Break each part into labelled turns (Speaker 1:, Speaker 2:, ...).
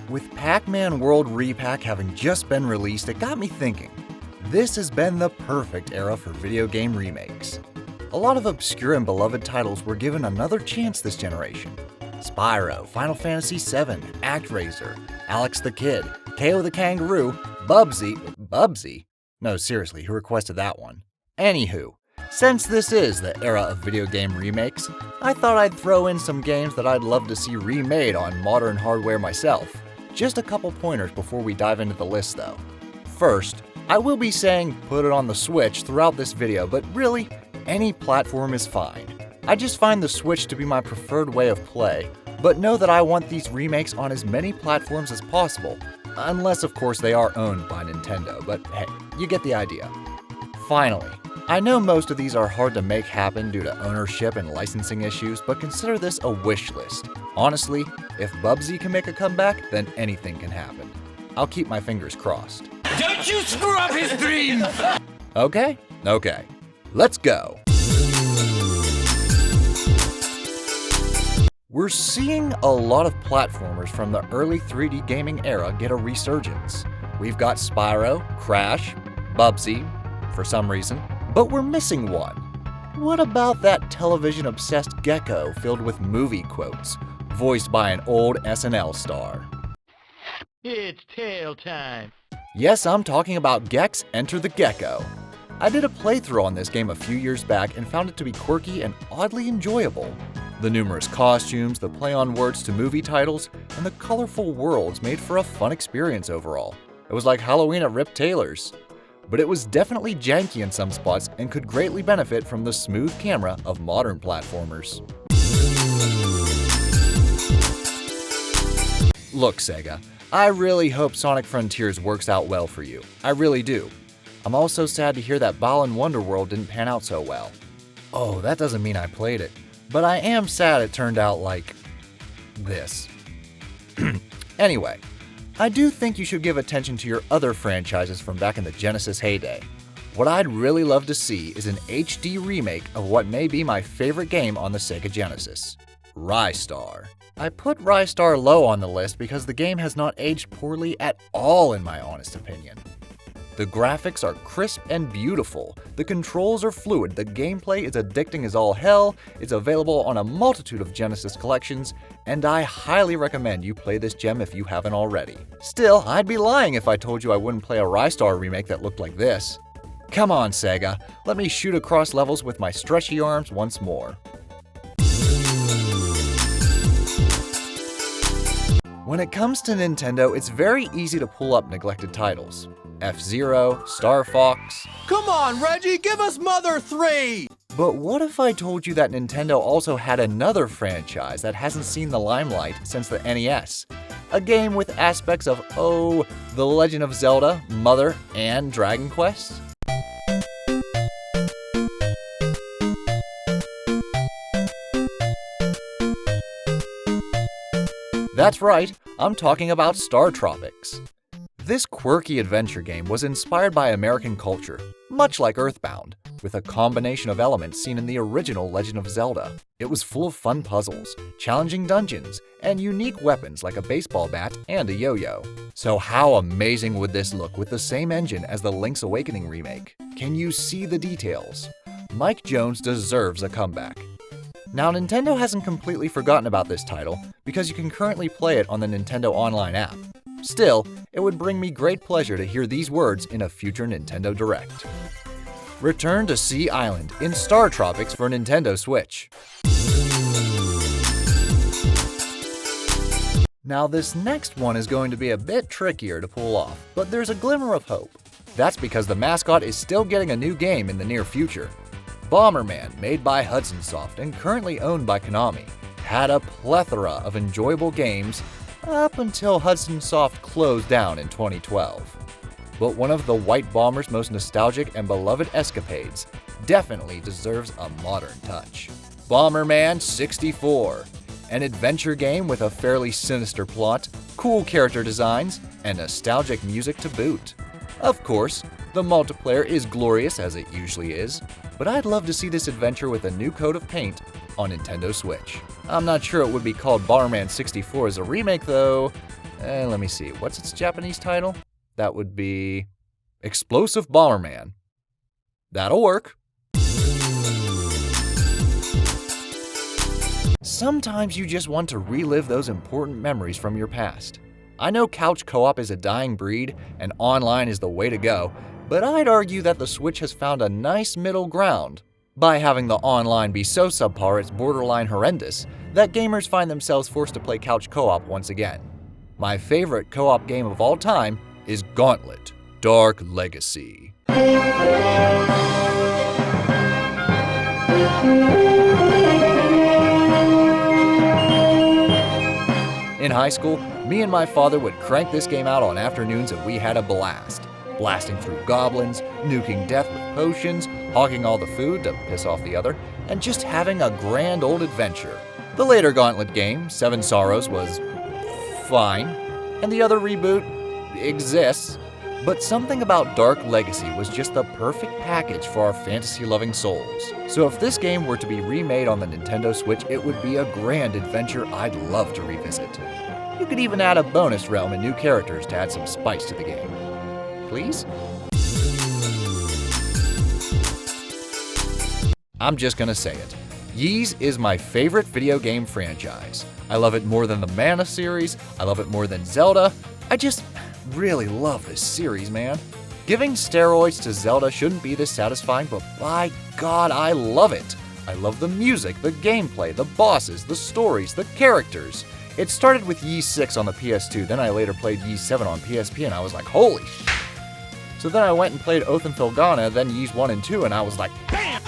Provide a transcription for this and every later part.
Speaker 1: With Pac-Man World Repack having just been released, it got me thinking. This has been the perfect era for video game remakes. A lot of obscure and beloved titles were given another chance this generation. Spyro, Final Fantasy VII, ActRaiser, Alex the Kid, KO the Kangaroo, Bubsy? No, seriously, who requested that one? Anywho, since this is the era of video game remakes, I thought I'd throw in some games that I'd love to see remade on modern hardware myself. Just a couple pointers before we dive into the list though. First, I will be saying put it on the Switch throughout this video, but really, any platform is fine. I just find the Switch to be my preferred way of play, but know that I want these remakes on as many platforms as possible, unless of course they are owned by Nintendo, but hey, you get the idea. Finally, I know most of these are hard to make happen due to ownership and licensing issues, but consider this a wish list. Honestly, if Bubsy can make a comeback, then anything can happen. I'll keep my fingers crossed.
Speaker 2: Don't you screw up his dream!
Speaker 1: Okay, let's go. We're seeing a lot of platformers from the early 3D gaming era get a resurgence. We've got Spyro, Crash, Bubsy, for some reason, but we're missing one. What about that television-obsessed Gecko filled with movie quotes, voiced by an old SNL star?
Speaker 2: It's tail time.
Speaker 1: Yes, I'm talking about Gex Enter the Gecko. I did a playthrough on this game a few years back and found it to be quirky and oddly enjoyable. The numerous costumes, the play on words to movie titles, and the colorful worlds made for a fun experience overall. It was like Halloween at Rip Taylor's. But it was definitely janky in some spots and could greatly benefit from the smooth camera of modern platformers. Look, Sega, I really hope Sonic Frontiers works out well for you. I really do. I'm also sad to hear that Balan Wonderworld didn't pan out so well. Oh, that doesn't mean I played it, but I am sad it turned out like this. Anyway, I do think you should give attention to your other franchises from back in the Genesis heyday. What I'd really love to see is an HD remake of what may be my favorite game on the Sega Genesis, Rystar. I put Rystar low on the list because the game has not aged poorly at all in my honest opinion. The graphics are crisp and beautiful, the controls are fluid, the gameplay is addicting as all hell, it's available on a multitude of Genesis collections, and I highly recommend you play this gem if you haven't already. Still, I'd be lying if I told you I wouldn't play a Rystar remake that looked like this. Come on, Sega, let me shoot across levels with my stretchy arms once more. When it comes to Nintendo, it's very easy to pull up neglected titles. F-Zero, Star Fox.
Speaker 3: Come on, Reggie, give us Mother 3!
Speaker 1: But what if I told you that Nintendo also had another franchise that hasn't seen the limelight since the NES? A game with aspects of, The Legend of Zelda, Mother, and Dragon Quest? That's right, I'm talking about Star Tropics. This quirky adventure game was inspired by American culture, much like Earthbound, with a combination of elements seen in the original Legend of Zelda. It was full of fun puzzles, challenging dungeons, and unique weapons like a baseball bat and a yo-yo. So how amazing would this look with the same engine as the Link's Awakening remake? Can you see the details? Mike Jones deserves a comeback. Now, Nintendo hasn't completely forgotten about this title because you can currently play it on the Nintendo Online app. Still, it would bring me great pleasure to hear these words in a future Nintendo Direct. Return to Sea Island in Star Tropics for Nintendo Switch. Now, this next one is going to be a bit trickier to pull off, but there's a glimmer of hope. That's because the mascot is still getting a new game in the near future. Bomberman, made by Hudson Soft and currently owned by Konami, had a plethora of enjoyable games up until Hudson Soft closed down in 2012. But one of the White Bomber's most nostalgic and beloved escapades definitely deserves a modern touch. Bomberman 64, an adventure game with a fairly sinister plot, cool character designs, and nostalgic music to boot. Of course, the multiplayer is glorious as it usually is, but I'd love to see this adventure with a new coat of paint on Nintendo Switch. I'm not sure it would be called Bomberman 64 as a remake though. Let me see, what's its Japanese title? That would be Explosive Bomberman. That'll work. Sometimes you just want to relive those important memories from your past. I know couch co-op is a dying breed and online is the way to go, but I'd argue that the Switch has found a nice middle ground by having the online be so subpar it's borderline horrendous that gamers find themselves forced to play couch co-op once again. My favorite co-op game of all time is Gauntlet: Dark Legacy. In high school, me and my father would crank this game out on afternoons and we had a blast. Blasting through goblins, nuking death with potions, hogging all the food to piss off the other, and just having a grand old adventure. The later Gauntlet game, Seven Sorrows, was fine, and the other reboot exists, but something about Dark Legacy was just the perfect package for our fantasy-loving souls. So if this game were to be remade on the Nintendo Switch, it would be a grand adventure I'd love to revisit. You could even add a bonus realm and new characters to add some spice to the game. Please? I'm just gonna say it. Ys is my favorite video game franchise. I love it more than the Mana series, I love it more than Zelda. I just really love this series, man. Giving steroids to Zelda shouldn't be this satisfying, but by God, I love it. I love the music, the gameplay, the bosses, the stories, the characters. It started with Ys 6 on the PS2, then I later played Ys 7 on PSP, and I was like, holy sh**. So then I went and played Oath and Felghana, then Ys 1 and 2, and I was like, BAM!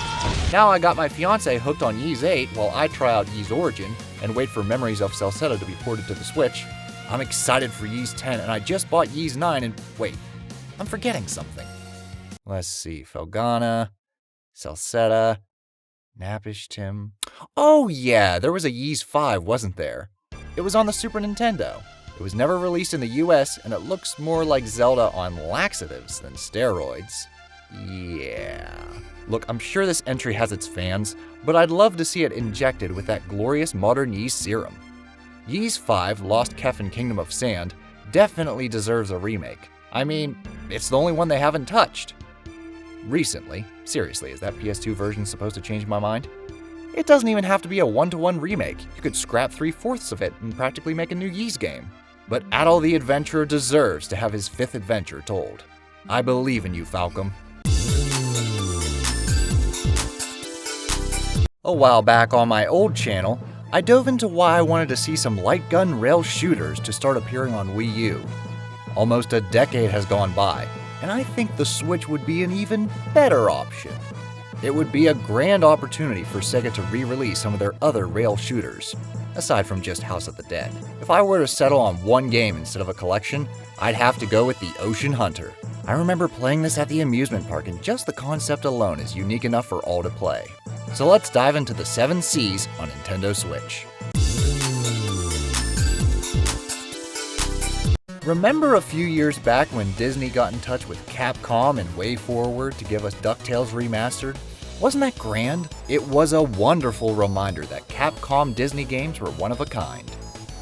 Speaker 1: Now I got my fiance hooked on Ys 8 while I try out Ys Origin and wait for Memories of Celceta to be ported to the Switch. I'm excited for Ys 10, and I just bought Ys 9, and wait, I'm forgetting something. Let's see, Felghana, Celceta, Napishtim. Oh yeah, there was a Ys 5, wasn't there? It was on the Super Nintendo. It was never released in the US, and it looks more like Zelda on laxatives than steroids. Yeah. Look, I'm sure this entry has its fans, but I'd love to see it injected with that glorious modern Ys serum. Ys 5, Lost Kefin Kingdom of Sand, definitely deserves a remake. I mean, it's the only one they haven't touched. Recently. Seriously, is that PS2 version supposed to change my mind? It doesn't even have to be a one-to-one remake. You could scrap 3/4 of it and practically make a new Ys game. But Adol the Adventurer deserves to have his 5th adventure told. I believe in you, Falcom. A while back on my old channel, I dove into why I wanted to see some light gun rail shooters to start appearing on Wii U. Almost a decade has gone by, and I think the Switch would be an even better option. It would be a grand opportunity for Sega to re-release some of their other rail shooters, aside from just House of the Dead. If I were to settle on one game instead of a collection, I'd have to go with the Ocean Hunter. I remember playing this at the amusement park, and just the concept alone is unique enough for all to play. So let's dive into the 7 Seas on Nintendo Switch. Remember a few years back when Disney got in touch with Capcom and WayForward to give us DuckTales Remastered? Wasn't that grand? It was a wonderful reminder that Capcom Disney games were one of a kind.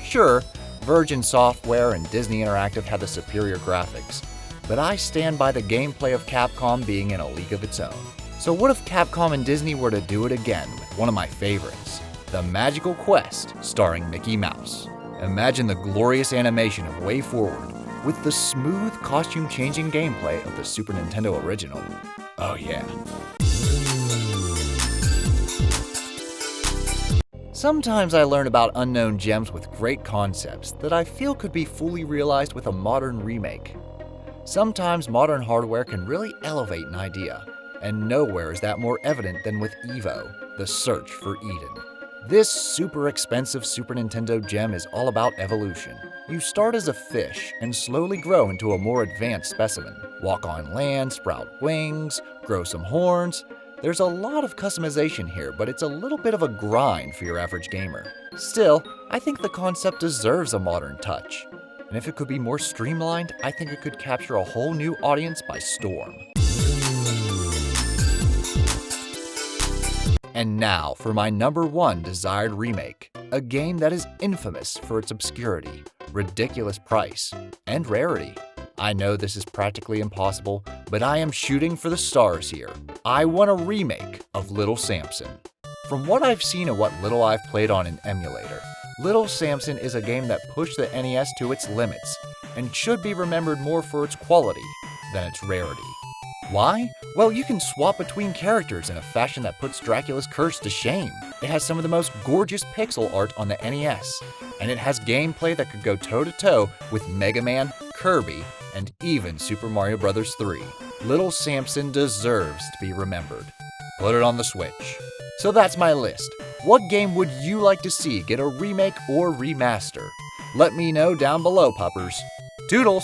Speaker 1: Sure, Virgin Software and Disney Interactive had the superior graphics, but I stand by the gameplay of Capcom being in a league of its own. So what if Capcom and Disney were to do it again with one of my favorites, The Magical Quest, starring Mickey Mouse? Imagine the glorious animation of WayForward with the smooth costume-changing gameplay of the Super Nintendo original. Oh yeah. Sometimes I learn about unknown gems with great concepts that I feel could be fully realized with a modern remake. Sometimes modern hardware can really elevate an idea, and nowhere is that more evident than with Evo, the search for Eden. This super expensive Super Nintendo gem is all about evolution. You start as a fish and slowly grow into a more advanced specimen. Walk on land, sprout wings, grow some horns. There's a lot of customization here, but it's a little bit of a grind for your average gamer. Still, I think the concept deserves a modern touch. And if it could be more streamlined, I think it could capture a whole new audience by storm. And now for my #1 desired remake, a game that is infamous for its obscurity, ridiculous price, and rarity. I know this is practically impossible, but I am shooting for the stars here. I want a remake of Little Samson. From what I've seen and what little I've played on an emulator, Little Samson is a game that pushed the NES to its limits and should be remembered more for its quality than its rarity. Why? Well, you can swap between characters in a fashion that puts Dracula's curse to shame. It has some of the most gorgeous pixel art on the NES, and it has gameplay that could go toe-to-toe with Mega Man, Kirby, and even Super Mario Bros. 3. Little Samson deserves to be remembered. Put it on the Switch. So that's my list. What game would you like to see get a remake or remaster? Let me know down below, puppers. Toodles!